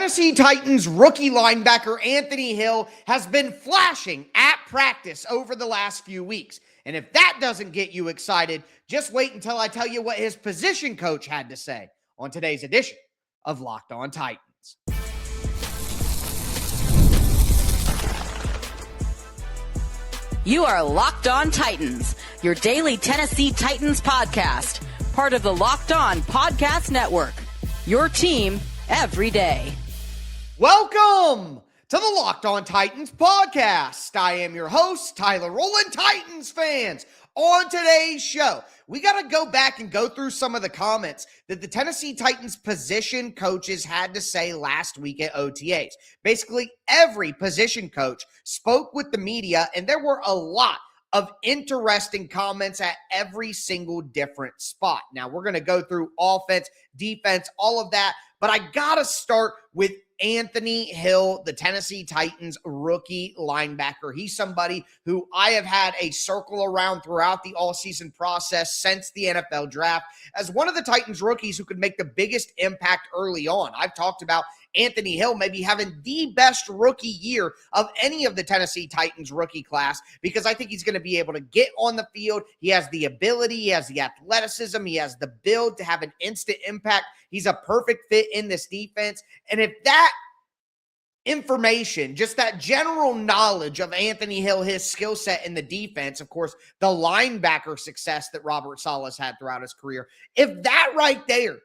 Tennessee Titans rookie linebacker Anthony Hill has been flashing at practice over the last few weeks. And if that doesn't get you excited, just wait until I tell you what his position coach had to say on today's edition of Locked On Titans. You are Locked On Titans, your daily Tennessee Titans podcast, part of the Locked On Podcast Network, your team every day. Welcome to the Locked On Titans podcast. I am your host, Tyler Rowland. Titans fans, on today's show, we got to go back and go through some of the comments that the Tennessee Titans position coaches had to say last week at OTAs. Basically, every position coach spoke with the media, and there were a lot of interesting comments at every single different spot. Now, we're going to go through offense, defense, all of that, but I got to start with Anthony Hill, the Tennessee Titans rookie linebacker. He's somebody who I have had a circle around throughout the all-season process since the NFL draft as one of the Titans rookies who could make the biggest impact early on. I've talked about Anthony Hill maybe having the best rookie year of any of the Tennessee Titans rookie class because I think he's going to be able to get on the field. He has the ability, he has the athleticism, he has the build to have an instant impact. He's a perfect fit in this defense. And if that information, just that general knowledge of Anthony Hill, his skill set in the defense, of course, the linebacker success that Robert Saleh's had throughout his career, if that right there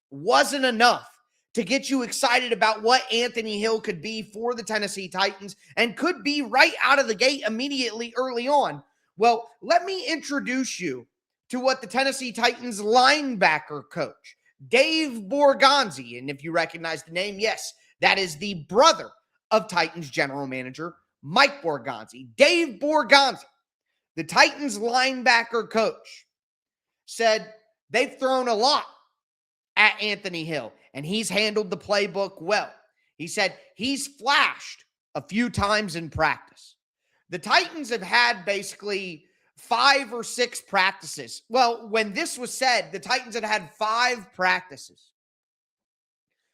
wasn't enough to get you excited about what Anthony Hill could be for the Tennessee Titans and could be right out of the gate immediately early on, well, let me introduce you to what the Tennessee Titans linebacker coach, Dave Borgonzi, and if you recognize the name, yes, that is the brother of Titans general manager Mike Borgonzi. Dave Borgonzi, the Titans linebacker coach, said they've thrown a lot at Anthony Hill, and he's handled the playbook well. He said he's flashed a few times in practice. The Titans have had basically 5 or 6 practices. Well, when this was said, the Titans had 5 practices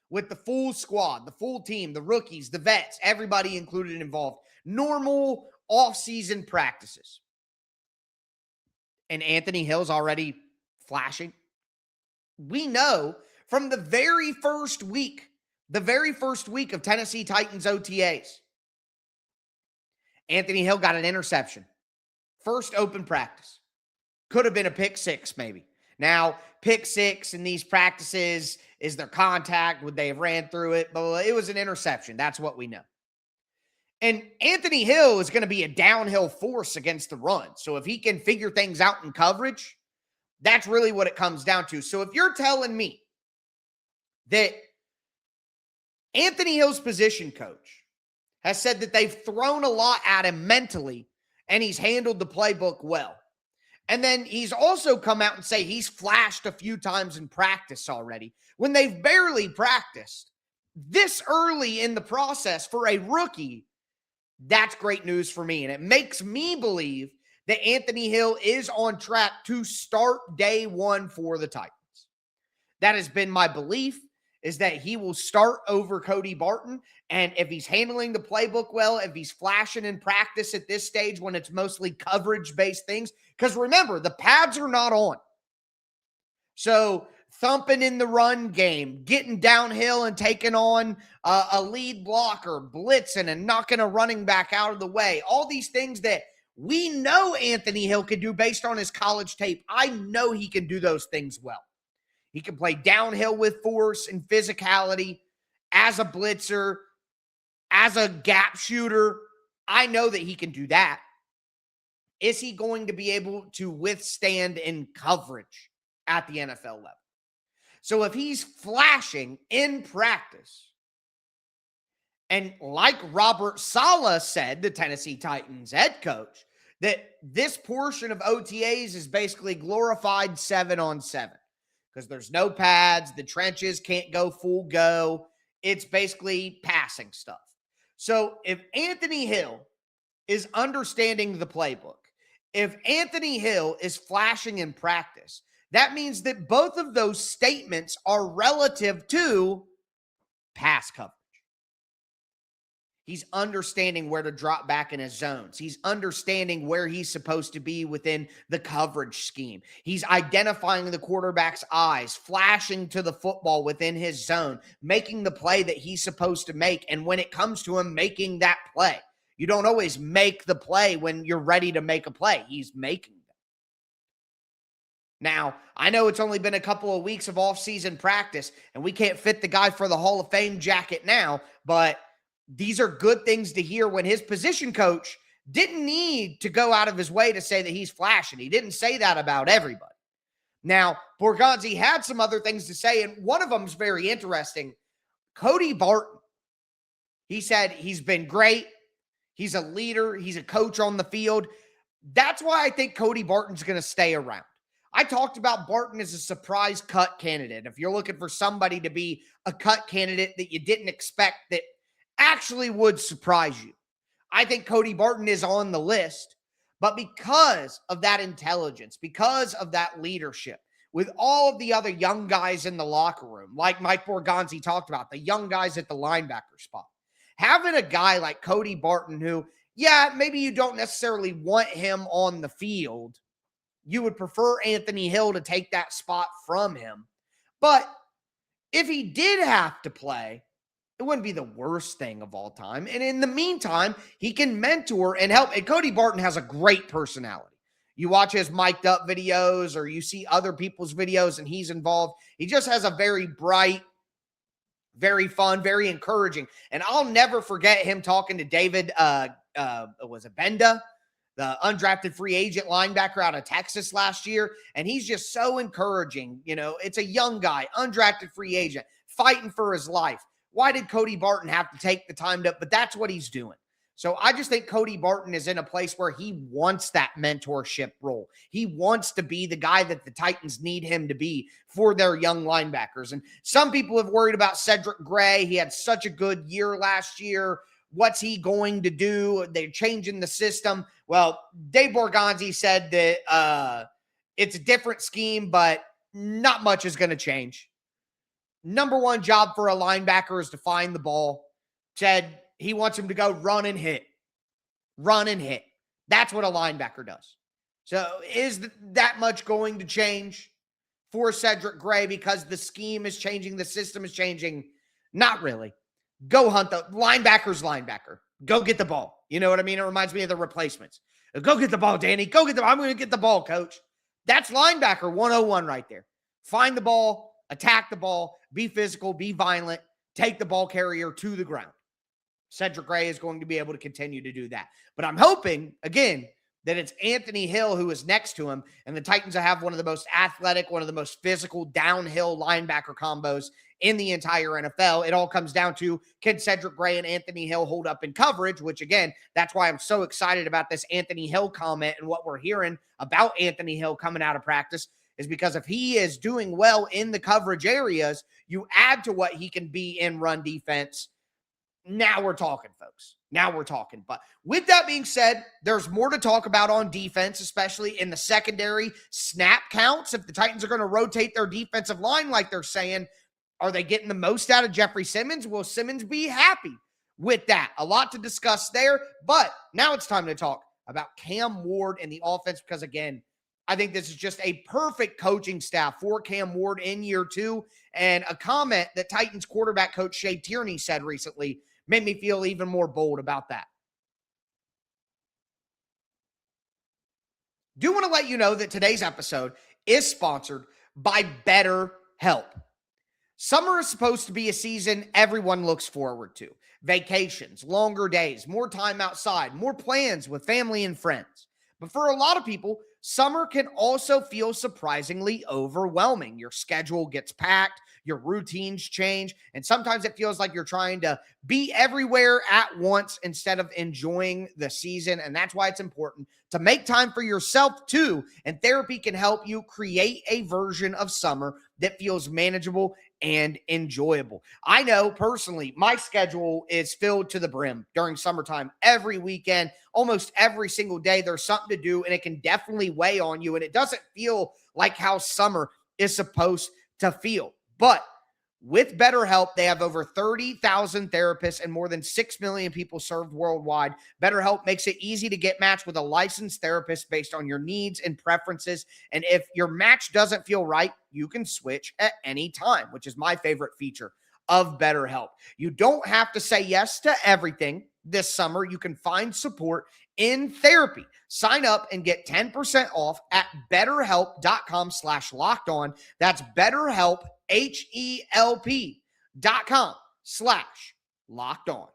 with the full squad, the full team, the rookies, the vets, everybody included and involved. Normal off-season practices. And Anthony Hill's already flashing. We know from the very first week of Tennessee Titans OTAs, Anthony Hill got an interception. First open practice. Could have been a pick 6 maybe. Now, pick 6 in these practices, is there contact? Would they have ran through it? But it was an interception. That's what we know. And Anthony Hill is going to be a downhill force against the run. So if he can figure things out in coverage, that's really what it comes down to. So if you're telling me that Anthony Hill's position coach has said that they've thrown a lot at him mentally and he's handled the playbook well, and then he's also come out and say he's flashed a few times in practice already when they've barely practiced this early in the process for a rookie, that's great news for me. And it makes me believe that Anthony Hill is on track to start day 1 for the Titans. That has been my belief, is that he will start over Cody Barton. And if he's handling the playbook well, if he's flashing in practice at this stage when it's mostly coverage-based things, because remember, the pads are not on. So thumping in the run game, getting downhill and taking on a lead blocker, blitzing and knocking a running back out of the way, all these things that we know Anthony Hill can do based on his college tape. I know he can do those things well. He can play downhill with force and physicality as a blitzer, as a gap shooter. I know that he can do that. Is he going to be able to withstand in coverage at the NFL level? So if he's flashing in practice, and like Robert Saleh said, the Tennessee Titans head coach, that this portion of OTAs is basically glorified 7-on-7 because there's no pads, the trenches can't go full go. It's basically passing stuff. So if Anthony Hill is understanding the playbook, if Anthony Hill is flashing in practice, that means that both of those statements are relative to pass coverage. He's understanding where to drop back in his zones. He's understanding where he's supposed to be within the coverage scheme. He's identifying the quarterback's eyes, flashing to the football within his zone, making the play that he's supposed to make. And when it comes to him making that play, you don't always make the play when you're ready to make a play. He's making them. Now, I know it's only been a couple of weeks of off-season practice, and we can't fit the guy for the Hall of Fame jacket now, but these are good things to hear when his position coach didn't need to go out of his way to say that he's flashing. He didn't say that about everybody. Now, Borgonzi had some other things to say, and one of them is very interesting. Cody Barton, he said he's been great. He's a leader. He's a coach on the field. That's why I think Cody Barton's going to stay around. I talked about Barton as a surprise cut candidate. If you're looking for somebody to be a cut candidate that you didn't expect that actually would surprise you, I think Cody Barton is on the list. But because of that intelligence, because of that leadership, with all of the other young guys in the locker room, like Mike Borgonzi talked about, the young guys at the linebacker spot, having a guy like Cody Barton who, yeah, maybe you don't necessarily want him on the field. You would prefer Anthony Hill to take that spot from him. But if he did have to play, it wouldn't be the worst thing of all time. And in the meantime, he can mentor and help. And Cody Barton has a great personality. You watch his mic'd up videos or you see other people's videos and he's involved. He just has a very bright, very fun, very encouraging. And I'll never forget him talking to David, was it Benda? The undrafted free agent linebacker out of Texas last year. And he's just so encouraging. You know, it's a young guy, undrafted free agent, fighting for his life. Why did Cody Barton have to take the time to, but that's what he's doing. So I just think Cody Barton is in a place where he wants that mentorship role. He wants to be the guy that the Titans need him to be for their young linebackers. And some people have worried about Cedric Gray. He had such a good year last year. What's he going to do? They're changing the system. Well, Dave Borgonzi said that it's a different scheme, but not much is going to change. Number one job for a linebacker is to find the ball. Said he wants him to go run and hit. Run and hit. That's what a linebacker does. So is that much going to change for Cedric Gray because the scheme is changing, the system is changing? Not really. Go hunt the linebacker. Go get the ball. You know what I mean? It reminds me of the replacements. Go get the ball, Danny. Go get the ball. I'm going to get the ball, coach. That's linebacker 101 right there. Find the ball, attack the ball, be physical, be violent, take the ball carrier to the ground. Cedric Gray is going to be able to continue to do that. But I'm hoping, again, that it's Anthony Hill who is next to him, and the Titans have one of the most athletic, one of the most physical downhill linebacker combos in the entire NFL. It all comes down to, can Cedric Gray and Anthony Hill hold up in coverage, which, again, that's why I'm so excited about this Anthony Hill comment and what we're hearing about Anthony Hill coming out of practice, is because if he is doing well in the coverage areas, you add to what he can be in run defense. Now we're talking, folks. Now we're talking. But with that being said, there's more to talk about on defense, especially in the secondary snap counts. If the Titans are going to rotate their defensive line like they're saying, are they getting the most out of Jeffery Simmons? Will Simmons be happy with that? A lot to discuss there. But now it's time to talk about Cam Ward and the offense because, again, I think this is just a perfect coaching staff for Cam Ward in year two. And a comment that Titans quarterback coach Shea Tierney said recently made me feel even more bold about that. Do want to let you know that today's episode is sponsored by BetterHelp. Summer is supposed to be a season everyone looks forward to. Vacations, longer days, more time outside, more plans with family and friends. But for a lot of people, summer can also feel surprisingly overwhelming. Your schedule gets packed, your routines change, and sometimes it feels like you're trying to be everywhere at once instead of enjoying the season. And that's why it's important to make time for yourself too. And therapy can help you create a version of summer that feels manageable and enjoyable. I know personally, my schedule is filled to the brim during summertime. Every weekend, almost every single day, there's something to do, and it can definitely weigh on you. And it doesn't feel like how summer is supposed to feel. But With BetterHelp, they have over 30,000 therapists and more than 6 million people served worldwide. BetterHelp makes it easy to get matched with a licensed therapist based on your needs and preferences. And if your match doesn't feel right, you can switch at any time, which is my favorite feature of BetterHelp. You don't have to say yes to everything. This summer, you can find support in therapy. Sign up and get 10% off at betterhelp.com/lockedon. That's BetterHelp, HELP.com/lockedon.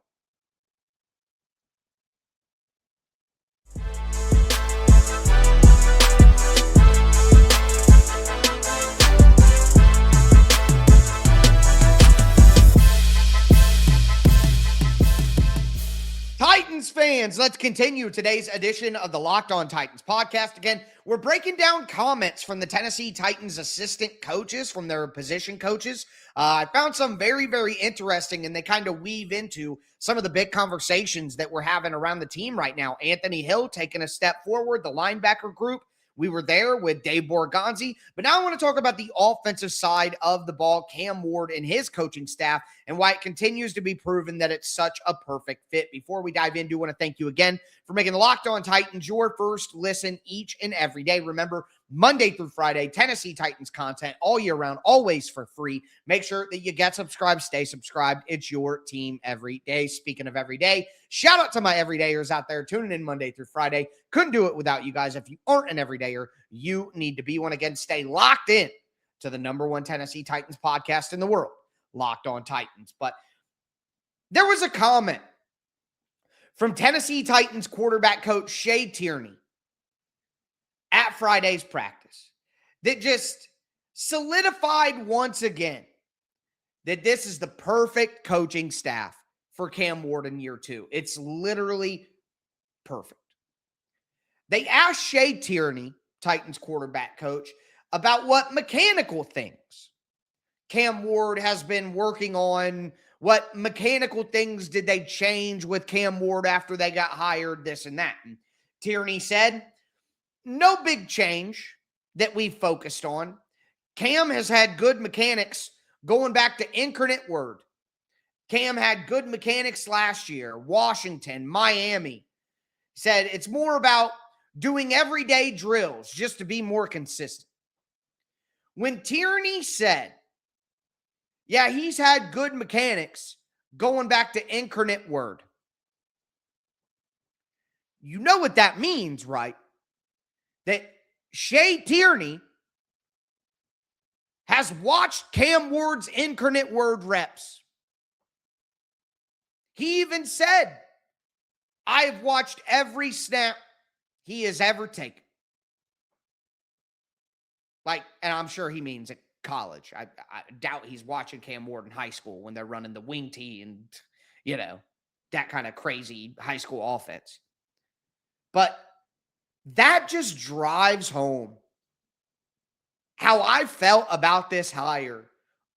Titans fans, let's continue today's edition of the Locked On Titans podcast. Again, we're breaking down comments from the Tennessee Titans assistant coaches, from their position coaches. I found some very, very interesting, and they kind of weave into some of the big conversations that we're having around the team right now. Anthony Hill taking a step forward, the linebacker group. We were there with Dave Borgonzi, but now I want to talk about the offensive side of the ball, Cam Ward and his coaching staff, and why it continues to be proven that it's such a perfect fit. Before we dive in, I do want to thank you again for making the Locked On Titans your first listen each and every day. Remember, Monday through Friday, Tennessee Titans content all year round, always for free. Make sure that you get subscribed, stay subscribed. It's your team every day. Speaking of every day, shout out to my everydayers out there tuning in Monday through Friday. Couldn't do it without you guys. If you aren't an everydayer, you need to be one. Again, stay locked in to the number one Tennessee Titans podcast in the world, Locked On Titans. But there was a comment from Tennessee Titans quarterback coach Shea Tierney at Friday's practice that just solidified once again that this is the perfect coaching staff for Cam Ward in year two. It's literally perfect. They asked Shea Tierney, Titans quarterback coach, about what mechanical things Cam Ward has been working on. What mechanical things did they change with Cam Ward after they got hired, this and that. And Tierney said, no big change that we've focused on. Cam has had good mechanics going back to Incarnate Word. Cam had good mechanics last year, Washington, Miami. Said it's more about doing everyday drills just to be more consistent. When Tierney said, yeah, he's had good mechanics going back to Incarnate Word, you know what that means, right? That Shea Tierney has watched Cam Ward's Incarnate Word reps. He even said, I have watched every snap he has ever taken. Like, and I'm sure he means at college. I doubt he's watching Cam Ward in high school when they're running the wing tee and, you know, that kind of crazy high school offense. But that just drives home how I felt about this hire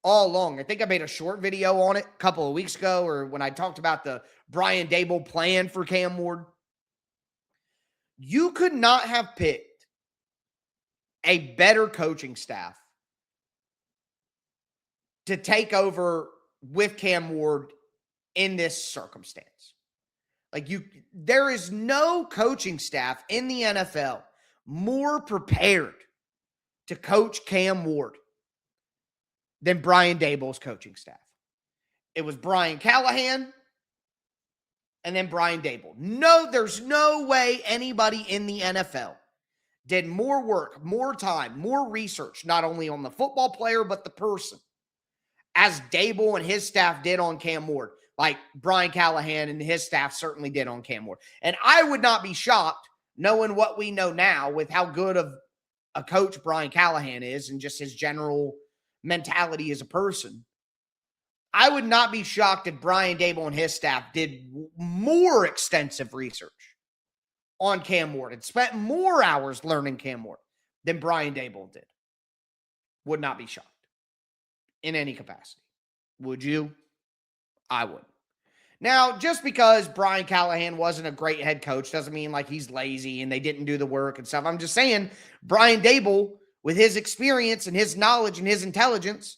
all along. I think I made a short video on it a couple of weeks ago, or when I talked about the Brian Daboll plan for Cam Ward. You could not have picked a better coaching staff to take over with Cam Ward in this circumstance. Like, there is no coaching staff in the NFL more prepared to coach Cam Ward than Brian Daboll's coaching staff. It was Brian Callahan and then Brian Daboll. No, there's no way anybody in the NFL did more work, more time, more research, not only on the football player, but the person, as Daboll and his staff did on Cam Ward, like Brian Callahan and his staff certainly did on Cam Ward. And I would not be shocked, knowing what we know now with how good of a coach Brian Callahan is and just his general mentality as a person. I would not be shocked if Brian Daboll and his staff did more extensive research on Cam Ward and spent more hours learning Cam Ward than Brian Daboll did. Would not be shocked in any capacity. Would you? I would. Now, just because Brian Callahan wasn't a great head coach doesn't mean like he's lazy and they didn't do the work and stuff. I'm just saying Brian Daboll, with his experience and his knowledge and his intelligence,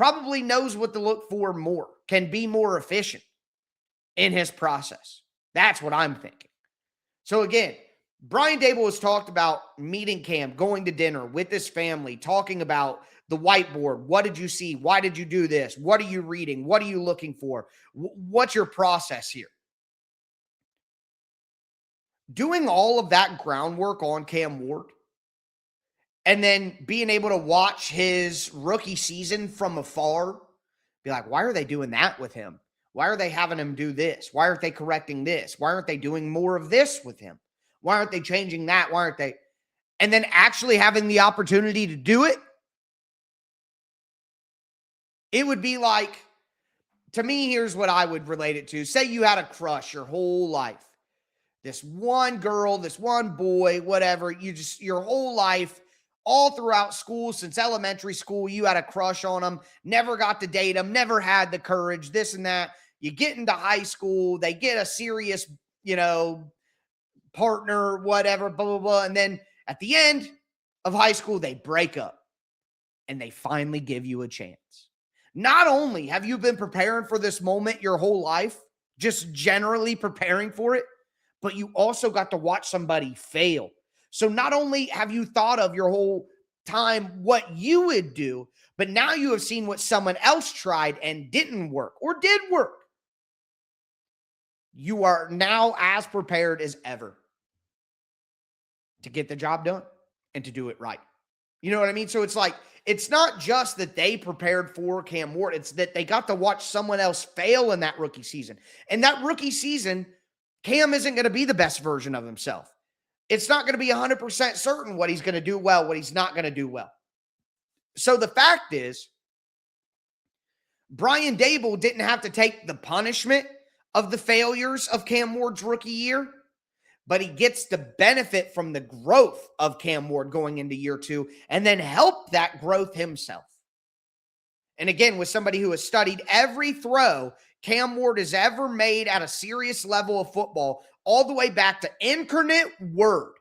probably knows what to look for more, can be more efficient in his process. That's what I'm thinking. So again, Brian Daboll has talked about meeting camp, going to dinner with his family, talking about the whiteboard. What did you see? Why did you do this? What are you reading? What are you looking for? What's your process here? Doing all of that groundwork on Cam Ward and then being able to watch his rookie season from afar, be like, why are they doing that with him? Why are they having him do this? Why aren't they correcting this? Why aren't they doing more of this with him? Why aren't they changing that? Why aren't they? And then actually having the opportunity to do it. It would be like, to me, here's what I would relate it to. Say you had a crush your whole life. This one girl, this one boy, whatever, your whole life, all throughout school, since elementary school, you had a crush on them, never got to date them, never had the courage, this and that. You get into high school, they get a serious, partner, whatever, blah, blah, blah. And then at the end of high school, they break up and they finally give you a chance. Not only have you been preparing for this moment your whole life, just generally preparing for it, but you also got to watch somebody fail. So not only have you thought of your whole time what you would do, but now you have seen what someone else tried and didn't work or did work. You are now as prepared as ever to get the job done and to do it right. You know what I mean? So it's like, it's not just that they prepared for Cam Ward. It's that they got to watch someone else fail in that rookie season. And that rookie season, Cam isn't going to be the best version of himself. It's not going to be 100% certain what he's going to do well, what he's not going to do well. So the fact is, Brian Daboll didn't have to take the punishment of the failures of Cam Ward's rookie year, but he gets to benefit from the growth of Cam Ward going into year two and then help that growth himself. And again, with somebody who has studied every throw Cam Ward has ever made at a serious level of football, all the way back to incarnate Word.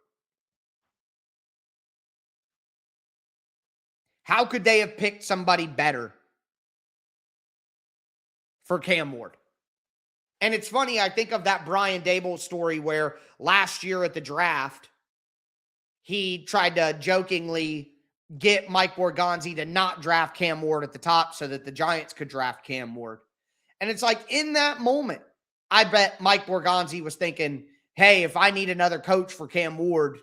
How could they have picked somebody better for Cam Ward? And it's funny, I think of that Brian Daboll story where last year at the draft, he tried to jokingly get Mike Borgonzi to not draft Cam Ward at the top so that the Giants could draft Cam Ward. And it's like, in that moment, I bet Mike Borgonzi was thinking, hey, if I need another coach for Cam Ward,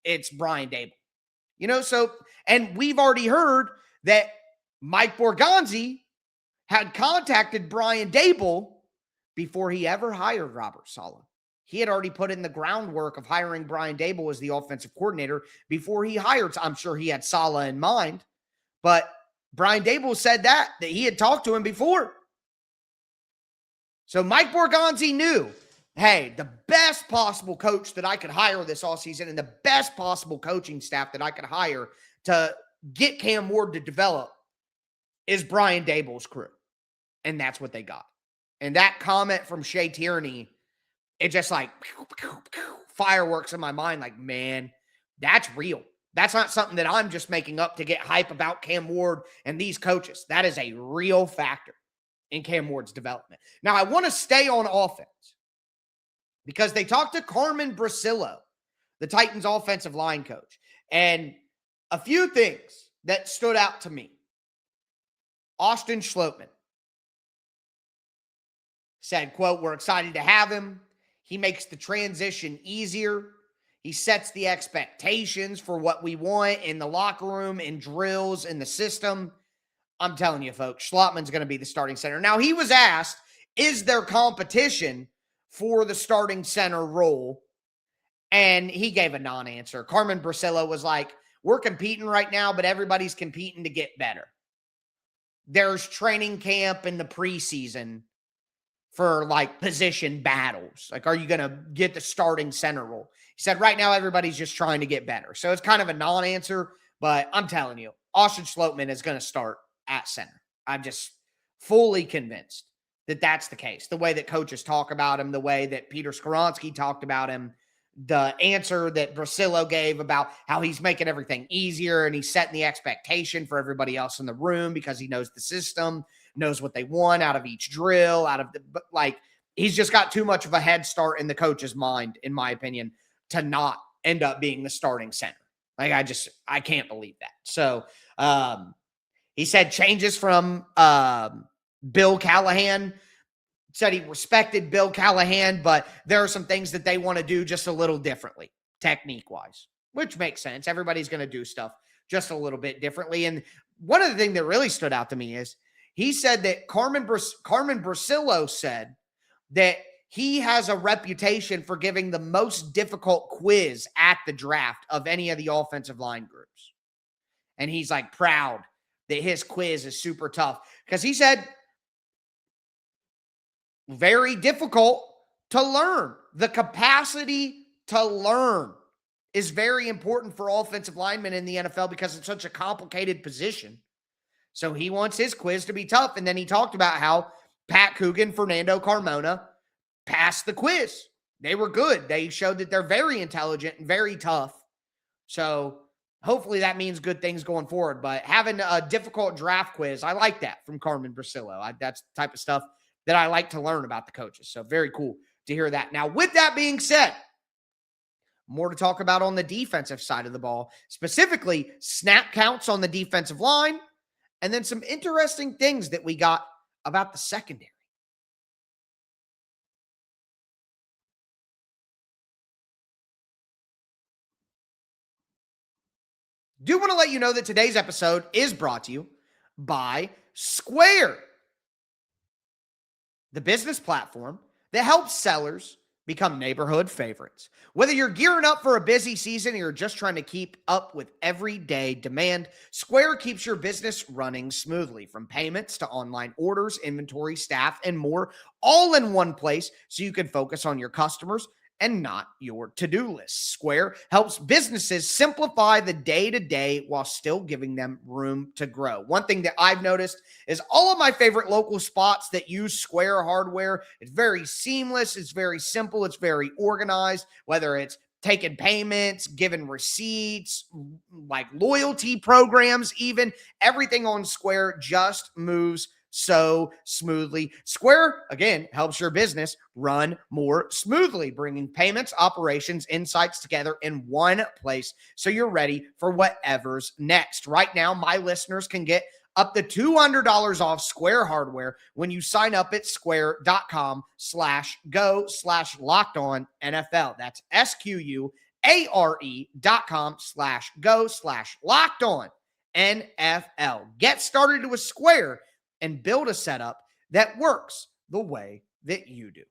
it's Brian Daboll. So, and we've already heard that Mike Borgonzi had contacted Brian Daboll before he ever hired Robert Saleh. He had already put in the groundwork of hiring Brian Daboll as the offensive coordinator before he hired. I'm sure he had Saleh in mind, but Brian Daboll said that he had talked to him before. So Mike Borgonzi knew, hey, the best possible coach that I could hire this offseason and the best possible coaching staff that I could hire to get Cam Ward to develop is Brian Daboll's crew. And that's what they got. And that comment from Shea Tierney, it just like fireworks in my mind. Like, man, that's real. That's not something that I'm just making up to get hype about Cam Ward and these coaches. That is a real factor in Cam Ward's development. Now, I want to stay on offense because they talked to Carmen Brasillo, the Titans offensive line coach, and a few things that stood out to me. Austin Schlottman said, quote, we're excited to have him. He makes the transition easier. He sets the expectations for what we want in the locker room, in drills, in the system. I'm telling you, folks, Schlottman's going to be the starting center. Now, he was asked, is there competition for the starting center role? And he gave a non-answer. Carmen Brasillo was like, we're competing right now, but everybody's competing to get better. There's training camp in the preseason for like position battles. Like, are you going to get the starting center role? He said, right now, everybody's just trying to get better. So it's kind of a non-answer, but I'm telling you, Austin Schlottman is going to start at center. I'm just fully convinced that that's the case. The way that coaches talk about him, the way that Peter Skoronski talked about him, the answer that Brasillo gave about how he's making everything easier and he's setting the expectation for everybody else in the room because he knows the system, knows what they want out of each drill, he's just got too much of a head start in the coach's mind, in my opinion, to not end up being the starting center. I can't believe that. So he said changes from Bill Callahan. Said he respected Bill Callahan, but there are some things that they want to do just a little differently, technique-wise, which makes sense. Everybody's going to do stuff just a little bit differently. And one of the things that really stood out to me is he said that Carmen Brasillo said that he has a reputation for giving the most difficult quiz at the draft of any of the offensive line groups. And he's like proud that his quiz is super tough because he said very difficult to learn. The capacity to learn is very important for offensive linemen in the NFL because it's such a complicated position. So he wants his quiz to be tough. And then he talked about how Pat Coogan, Fernando Carmona passed the quiz. They were good. They showed that they're very intelligent and very tough. So hopefully that means good things going forward. But having a difficult draft quiz, I like that from Carmen Brasillo. That's the type of stuff that I like to learn about the coaches. So very cool to hear that. Now, with that being said, more to talk about on the defensive side of the ball, specifically snap counts on the defensive line, and then some interesting things that we got about the secondary. Do want to let you know that today's episode is brought to you by Square, the business platform that helps sellers become neighborhood favorites. Whether you're gearing up for a busy season or you're just trying to keep up with everyday demand, Square keeps your business running smoothly, from payments to online orders, inventory, staff, and more, all in one place so you can focus on your customers and not your to-do list. Square helps businesses simplify the day-to-day while still giving them room to grow. One thing that I've noticed is all of my favorite local spots that use Square hardware, it's very seamless, it's very simple, it's very organized, whether it's taking payments, giving receipts, like loyalty programs even, everything on Square just moves so smoothly. Square, again, helps your business run more smoothly, bringing payments, operations, insights together in one place so you're ready for whatever's next. Right now, my listeners can get up to $200 off Square hardware when you sign up at square.com/go/lockedon NFL. That's SQUARE.com/go/lockedon NFL. Get started with Square and build a setup that works the way that you do.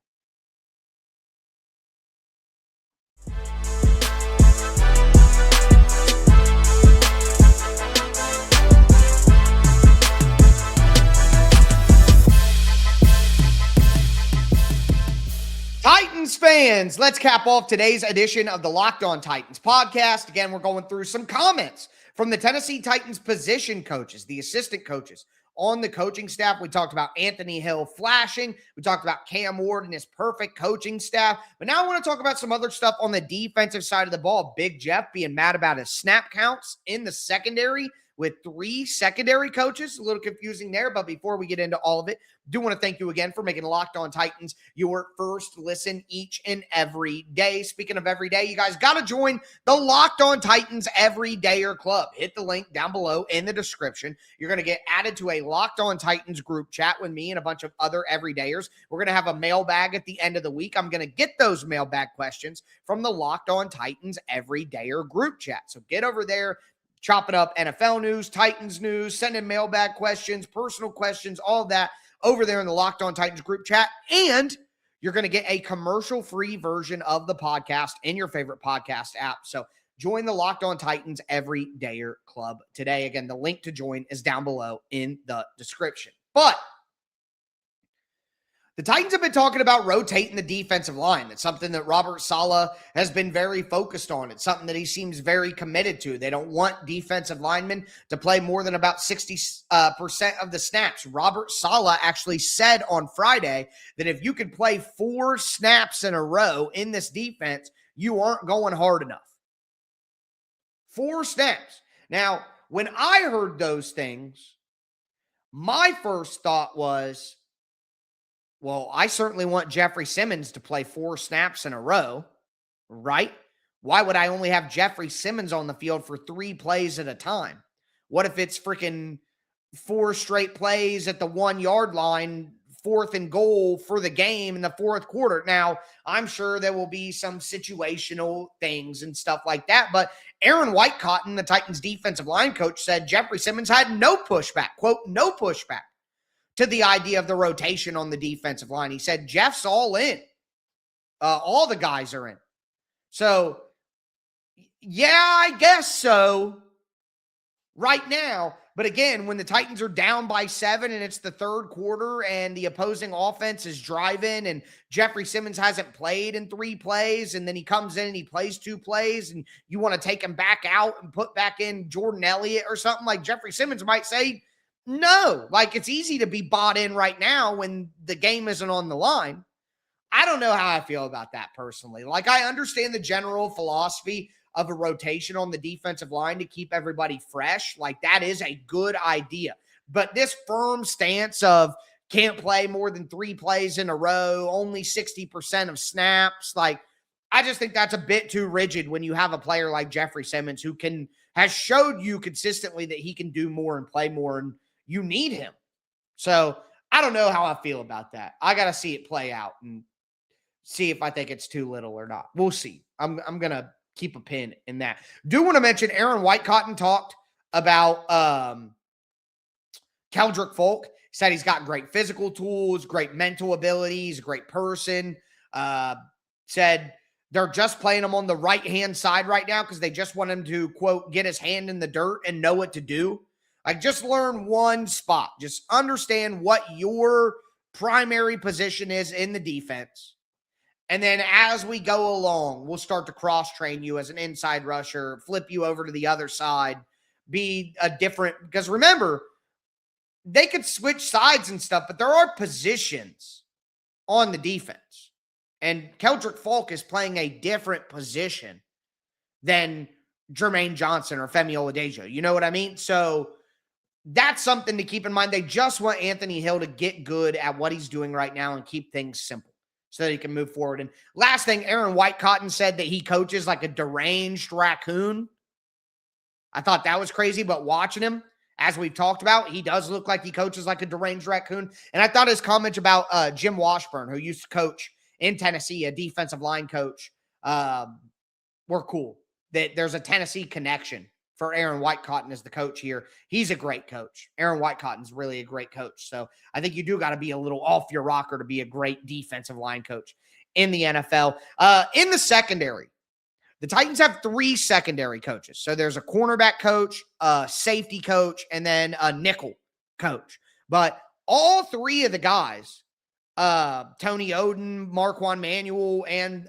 Titans fans, let's cap off today's edition of the Locked On Titans podcast. Again, we're going through some comments from the Tennessee Titans position coaches, the assistant coaches on the coaching staff. We talked about Anthony Hill flashing. We talked about Cam Ward and his perfect coaching staff. But now I want to talk about some other stuff on the defensive side of the ball. Big Jeff being mad about his snap counts in the secondary with 3 secondary coaches. A little confusing there, but before we get into all of it, do want to thank you again for making Locked On Titans your first listen each and every day. Speaking of every day, you guys got to join the Locked On Titans Everydayer Club. Hit the link down below in the description. You're going to get added to a Locked On Titans group chat with me and a bunch of other everydayers. We're going to have a mailbag at the end of the week. I'm going to get those mailbag questions from the Locked On Titans Everydayer group chat. So get over there. Chopping up NFL news, Titans news, sending mailbag questions, personal questions, all that over there in the Locked On Titans group chat. And you're going to get a commercial-free version of the podcast in your favorite podcast app. So join the Locked On Titans Everydayer Club today. Again, the link to join is down below in the description. But the Titans have been talking about rotating the defensive line. It's something that Robert Saleh has been very focused on. It's something that he seems very committed to. They don't want defensive linemen to play more than about 60% of the snaps. Robert Saleh actually said on Friday that if you could play 4 snaps in a row in this defense, you aren't going hard enough. 4 snaps. Now, when I heard those things, my first thought was, well, I certainly want Jeffery Simmons to play 4 snaps in a row, right? Why would I only have Jeffery Simmons on the field for 3 plays at a time? What if it's freaking 4 straight plays at the 1-yard line, 4th and goal for the game in the 4th quarter? Now, I'm sure there will be some situational things and stuff like that, but Aaron Whitecotton, the Titans defensive line coach, said Jeffery Simmons had no pushback, quote, no pushback to the idea of the rotation on the defensive line. He said, Jeff's all in. All the guys are in. So, yeah, I guess so right now. But again, when the Titans are down by 7 and it's the 3rd quarter and the opposing offense is driving and Jeffery Simmons hasn't played in 3 plays and then he comes in and he plays 2 plays and you want to take him back out and put back in Jordan Elliott or something, like Jeffery Simmons might say, no. Like, it's easy to be bought in right now when the game isn't on the line. I don't know how I feel about that personally. Like, I understand the general philosophy of a rotation on the defensive line to keep everybody fresh. Like, that is a good idea. But this firm stance of can't play more than 3 plays in a row, only 60% of snaps, like, I just think that's a bit too rigid when you have a player like Jeffery Simmons who has showed you consistently that he can do more and play more, and you need him. So I don't know how I feel about that. I got to see it play out and see if I think it's too little or not. We'll see. I'm going to keep a pin in that. Do want to mention Aaron Whitecotton talked about Keldrick Folk. He said he's got great physical tools, great mental abilities, a great person. Said they're just playing him on the right-hand side right now because they just want him to, quote, get his hand in the dirt and know what to do. Like, just learn one spot. Just understand what your primary position is in the defense. And then as we go along, we'll start to cross-train you as an inside rusher, flip you over to the other side, be a different – because remember, they could switch sides and stuff, but there are positions on the defense. And Keldrick Folk is playing a different position than Jermaine Johnson or Femi Oladejo. You know what I mean? So that's something to keep in mind. They just want Anthony Hill to get good at what he's doing right now and keep things simple so that he can move forward. And last thing, Aaron Whitecotton said that he coaches like a deranged raccoon. I thought that was crazy, but watching him, as we've talked about, he does look like he coaches like a deranged raccoon. And I thought his comment about Jim Washburn, who used to coach in Tennessee, a defensive line coach, were cool. That there's a Tennessee connection for Aaron Whitecotton as the coach here. He's a great coach. Aaron Whitecotton's really a great coach. So I think you do got to be a little off your rocker to be a great defensive line coach in the NFL. In the secondary, the Titans have 3 secondary coaches. So there's a cornerback coach, a safety coach, and then a nickel coach. But all 3 of the guys, Tony Oden, Marquand Manuel, and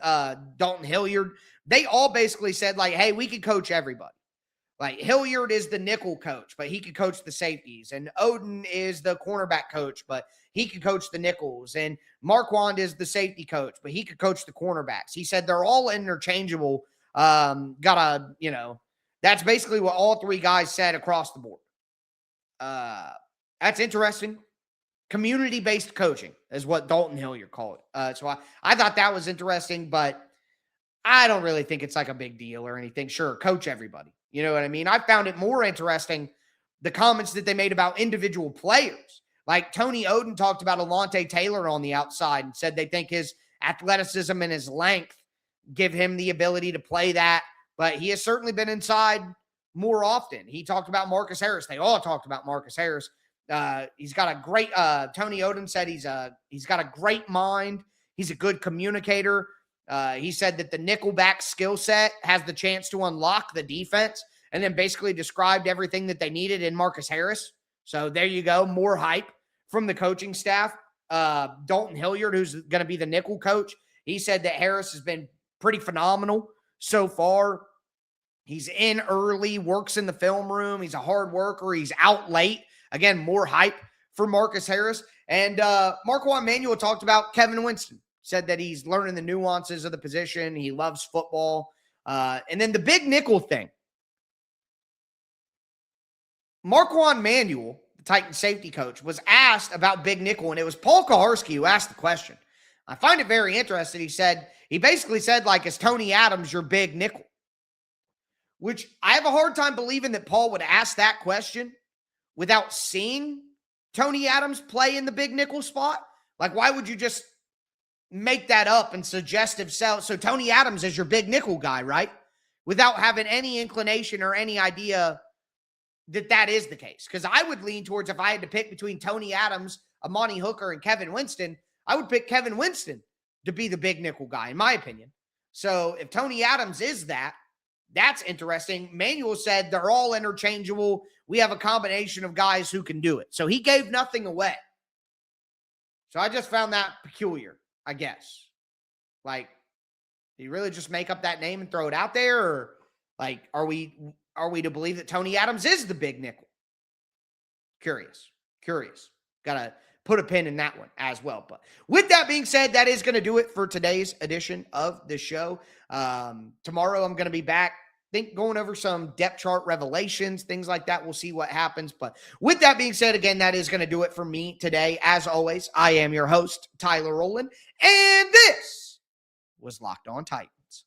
Dalton Hilliard, they all basically said, like, hey, we could coach everybody. Like, Hilliard is the nickel coach, but he could coach the safeties. And Oden is the cornerback coach, but he could coach the nickels. And Marquand is the safety coach, but he could coach the cornerbacks. He said they're all interchangeable. That's basically what all 3 guys said across the board. That's interesting. Community-based coaching is what Dalton Hilliard called it. So I thought that was interesting, but I don't really think it's like a big deal or anything. Sure, coach everybody. You know what I mean? I found it more interesting, the comments that they made about individual players. Like Tony Oden talked about Alontae Taylor on the outside and said they think his athleticism and his length give him the ability to play that, but he has certainly been inside more often. He talked about Marcus Harris. They all talked about Marcus Harris. He's got a great, Tony Oden said he's got a great mind. He's a good communicator. He said that the nickelback skill set has the chance to unlock the defense, and then basically described everything that they needed in Marcus Harris. So there you go. More hype from the coaching staff. Dalton Hilliard, who's going to be the nickel coach, he said that Harris has been pretty phenomenal so far. He's in early, works in the film room. He's a hard worker. He's out late. Again, more hype for Marcus Harris. And Marquand Manuel talked about Kevin Winston. Said that he's learning the nuances of the position. He loves football. And then the big nickel thing. Marquand Manuel, the Titan safety coach, was asked about big nickel, and it was Paul Kaharski who asked the question. I find it very interesting. He basically said, like, is Tony Adams your big nickel? Which I have a hard time believing that Paul would ask that question without seeing Tony Adams play in the big nickel spot. Like, why would you just make that up and suggest himself? So Tony Adams is your big nickel guy, right? Without having any inclination or any idea that is the case. Because I would lean towards, if I had to pick between Tony Adams, Amani Hooker, and Kevin Winston, I would pick Kevin Winston to be the big nickel guy, in my opinion. So if Tony Adams is that, that's interesting. Manuel said they're all interchangeable. We have a combination of guys who can do it. So he gave nothing away. So I just found that peculiar, I guess. Like, do you really just make up that name and throw it out there? Or, like, are we to believe that Tony Adams is the big nickel? Curious. Got to put a pin in that one as well. But with that being said, that is going to do it for today's edition of the show. Tomorrow I'm going to be back, going over some depth chart revelations, things like that. We'll see what happens. But with that being said, again, that is going to do it for me today. As always, I am your host, Tyler Rowland, and this was Locked On Titans.